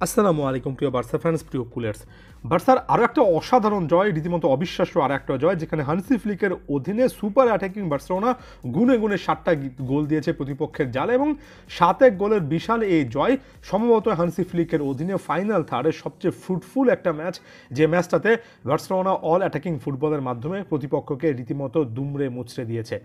আসসালামু আলাইকুম প্রিয় বার্সা ফ্যান্স, প্রিয় কুলার্স। বার্সার আরও একটা অসাধারণ জয়, রীতিমতো অবিশ্বাস্য আর একটা জয়, যেখানে হানসি ফ্লিকের অধীনে সুপার অ্যাটাকিং বার্সেলোনা গুনে গুনে 7টা গোল দিয়েছে প্রতিপক্ষের জালে এবং 7-1 গোলের বিশাল এই জয় সম্ভবত হানসি ফ্লিকের অধীনে ফাইনাল থার্ডের সবচেয়ে ফ্রুটফুল একটা ম্যাচ, যে ম্যাচটাতে বার্সেলোনা অল অ্যাটাকিং ফুটবলের মাধ্যমে প্রতিপক্ষকে রীতিমতো দুমড়ে মুচড়ে দিয়েছে।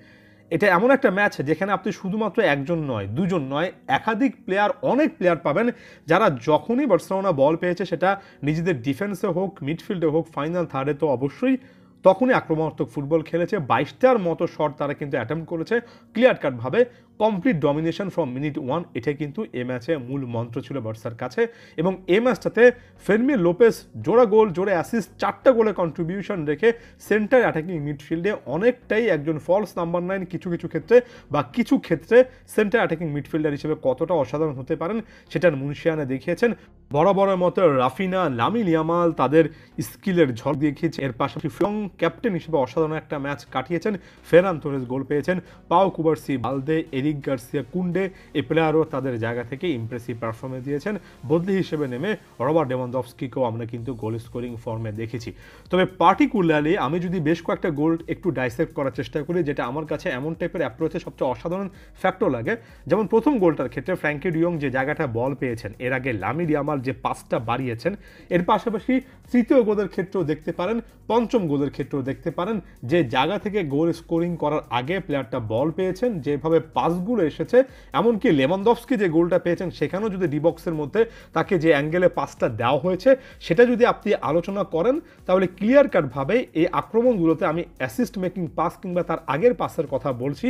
এটা এমন একটা ম্যাচ যেখানে আপনি শুধুমাত্র একজন নয়, দুজন নয়, একাধিক প্লেয়ার, অনেক প্লেয়ার পাবেন যারা যখনই বার্সেলোনা বল পেয়েছে, সেটা নিজেদের ডিফেন্সে হোক, মিডফিল্ডে হোক, ফাইনাল থার্ডে তো অবশ্যই তখনই আক্রমণাত্মক ফুটবল খেলেছে। 22টার মতো শট তারা কিন্তু অ্যাটেম্প্ট করেছে ক্লিয়ার কাটভাবে। কমপ্লিট ডমিনেশন ফ্রম মিনিট 1, এটা কিন্তু এ ম্যাচে মূল মন্ত্র ছিল বার্সার কাছে। এবং এই ম্যাচটাতে ফেরমিন লোপেস জোড়া গোল, জোড়া অ্যাসিস্ট, 4টা গোলে কন্ট্রিবিউশন রেখে সেন্টার অ্যাটাকিং মিডফিল্ডে অনেকটাই একজন ফলস নাম্বার 9 কিছু কিছু ক্ষেত্রে, বা কিছু ক্ষেত্রে সেন্টার অ্যাটাকিং মিডফিল্ডার হিসেবে কতটা অসাধারণ হতে পারেন সেটার মুনশিয়ানে দেখিয়েছেন। বরাবরের মতো রাফিনা, লামিন ইয়ামাল তাদের স্কিলের ঝড় দেখিয়েছে। এর পাশাপাশি ফ্রং ক্যাপ্টেন হিসেবে অসাধারণ একটা ম্যাচ কাটিয়েছেন। ফেরান তোরেস গোল পেয়েছেন। পাও কুবার্সি, বালদে, এরিক গার্সিয়া, কুন্ডে এই প্লেয়ারও তাদের জায়গা থেকে ইমপ্রেসিভ পারফরমেন্স দিয়েছেন। বদলি হিসেবে নেমে রবার্ট লেভানডস্কিকেও আমরা কিন্তু গোল স্কোরিং ফর্মে দেখেছি। তবে পার্টিকুলারলি আমি যদি বেশ কয়েকটা গোল একটু ডাইসেক্ট করার চেষ্টা করি, যেটা আমার কাছে এমন টাইপের অ্যাপ্রোচে সবচেয়ে অসাধারণ ফ্যাক্টর লাগে, যেমন প্রথম গোলটার ক্ষেত্রে ফ্র্যাঙ্কি ডিয়ং যে জায়গাটা বল পেয়েছেন, এর আগে লামিন ইয়ামাল যে পাসটা বাড়িয়েছেন, এর পাশাপাশি তৃতীয় গোলের ক্ষেত্রেও দেখতে পারেন, পঞ্চম গোলের ক্ষেত্রেও দেখতে পারেন, যে জায়গা থেকে গোল স্কোরিং করার আগে প্লেয়ারটা বল পেয়েছেন, যেভাবে পাসগুলো এসেছে, এমনকি লেভানডস্কি যে গোলটা পেয়েছেন সেখানেও যদি ডি বক্সের মধ্যে তাকে যে অ্যাঙ্গেলে পাসটা দেওয়া হয়েছে সেটা যদি আপনি আলোচনা করেন, তাহলে ক্লিয়ার কাটভাবে এই আক্রমণগুলোতে আমি অ্যাসিস্ট মেকিং পাস কিংবা তার আগের পাসের কথা বলছি,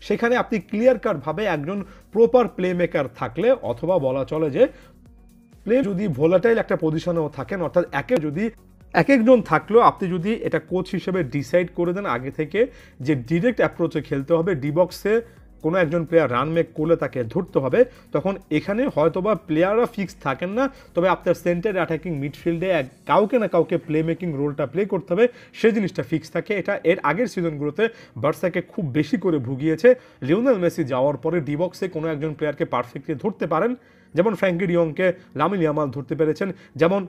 সেখানে আপনি ক্লিয়ার কাটভাবে একজন প্রপার প্লে মেকার থাকলে, অথবা বলা চলে যে প্লে যদি ভোলাটাইল একটা পজিশনেও থাকেন, অর্থাৎ এক একজন থাকলেও আপনি যদি এটা কোচ হিসেবে ডিসাইড করে দেন আগে থেকে যে ডিরেক্ট অ্যাপ্রোচে খেলতে হবে, ডি বক্সে কোনো একজন প্লেয়ার রান মেক করলে তাকে ধরতে হবে, তখন এখানে হয়তোবা প্লেয়াররা ফিক্স থাকেন না, তবে আপনার সেন্টার অ্যাটাকিং মিডফিল্ডে কাউকে না কাউকে প্লে মেকিং রোলটা প্লে করতে হবে, সেই জিনিসটা ফিক্স থাকে। এটা এর আগের সিজনগুলোতে বার্সাকে খুব বেশি করে ভুগিয়েছে। লিওনেল মেসি যাওয়ার পরে ডি বক্সে কোনো একজন প্লেয়ারকে পারফেক্টলি ধরতে পারেন, যেমন ফ্র্যাঙ্কি ডিয়ংকে লামিন ইয়ামাল ধরতে পেরেছেন, যেমন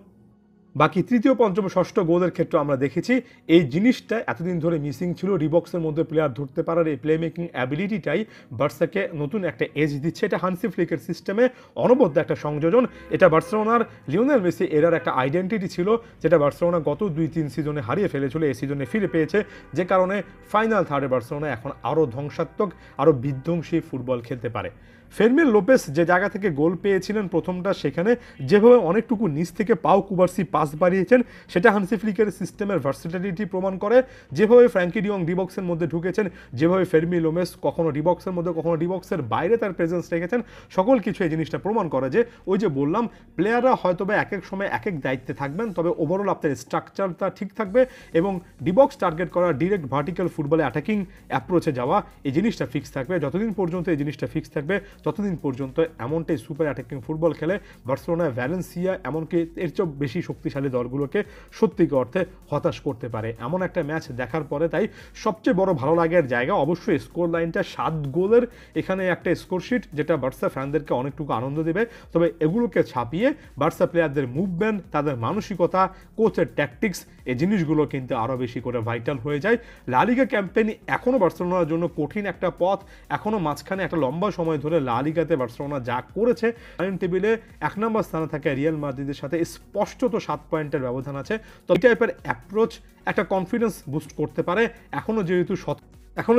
বাকি তৃতীয়, পঞ্চম, ষষ্ঠ গোলের ক্ষেত্রে আমরা দেখেছি এই জিনিসটা এতদিন ধরে মিসিং ছিল। ডিবক্সের মধ্যে প্লেয়ার ধরতে পারার এই প্লে মেকিং অ্যাবিলিটিটাই বার্সাকে নতুন একটা এজ দিচ্ছে। এটা হানসি ফ্লিকের সিস্টেমে অনবদ্য একটা সংযোজন। এটা বার্সেলোনার লিওনেল মেসি এরার একটা আইডেন্টিটি ছিল, যেটা বার্সেলোনা গত 2-3 সিজনে হারিয়ে ফেলেছিল, এই সিজনে ফিরে পেয়েছে, যে কারণে ফাইনাল থার্ডে বার্সেলোনা এখন আরও ধ্বংসাত্মক, আরও বিধ্বংসী ফুটবল খেলতে পারে। ফেরমিন লোপেস যে জায়গা থেকে গোল পেয়েছিলেন প্রথমটা, সেখানে যেভাবে অনেকটুকু নিচ থেকে পাও কুবার্সি পাস বাড়িয়েছেন, সেটা হানসি ফ্লিকের সিস্টেমের ভার্সিটিলিটি প্রমাণ করে। যেভাবে ফ্র্যাঙ্কি ডিয়ং ডিবক্সের মধ্যে ঢুকেছেন, যেভাবে ফেরমিন লোপেস কখনো ডিবক্সের মধ্যে কখনো ডিবক্সের বাইরে তার প্রেজেন্স রেখেছেন, সকল কিছু এই জিনিসটা প্রমাণ করে যে ওই যে বললাম, প্লেয়াররা হয়তো বা এক এক সময় এক এক দায়িত্বে থাকবেন, তবে ওভারঅল আপনার স্ট্রাকচারটা ঠিক থাকবে এবং ডিবক্স টার্গেট করা, ডিরেক্ট ভার্টিক্যাল ফুটবলে অ্যাটাকিং অ্যাপ্রোচে যাওয়া, এই জিনিসটা ফিক্স থাকবে। যতদিন পর্যন্ত এই জিনিসটা ফিক্স থাকবে, ততদিন পর্যন্ত এমনটাই সুপার অ্যাটাকিং ফুটবল খেলে বার্সেলোনা, ভ্যালেন্সিয়া, এমনকি এর চেয়ে বেশি শক্তিশালী দলগুলোকে সত্যিকার অর্থে হতাশ করতে পারে এমন একটা ম্যাচ দেখার পরে। তাই সবচেয়ে বড় ভালো লাগার জায়গা অবশ্যই স্কোর লাইনটা, 7 গোলের এখানে একটা স্কোরশিট, যেটা বার্সা ফ্যানদেরকে অনেকটুকু আনন্দ দেবে। তবে এগুলোকে ছাপিয়ে বার্সা প্লেয়ারদের মুভমেন্ট, তাদের মানসিকতা, কোচের ট্যাকটিক্স, এই জিনিসগুলো কিন্তু আরও বেশি করে ভাইটাল হয়ে যায়। লা লিগা ক্যাম্পেইন এখনও বার্সেলোনার জন্য কঠিন একটা পথ, এখনও মাঝখানে একটা লম্বা সময় ধরে লা লিগাতে বার্সেলোনা যা করেছে, পয়েন্ট টেবিলে 1 নম্বর স্থানে থাকে রিয়াল মাদ্রিদের সাথে স্পষ্টত 7 পয়েন্টের ব্যবধান আছে। তো এই টাইপের অ্যাপ্রোচ একটা কনফিডেন্স বুস্ট করতে পারে। এখনও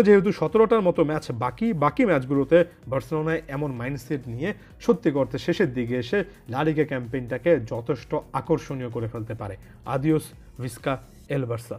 যেহেতু 17টার মতো ম্যাচ বাকি ম্যাচগুলোতে বার্সেলোনায় এমন মাইন্ডসেট নিয়ে সত্যি করতে শেষের দিকে এসে লা লিগা ক্যাম্পেইনটাকে যথেষ্ট আকর্ষণীয় করে ফেলতে পারে। আদিওস ভিস্কা এল বার্সা।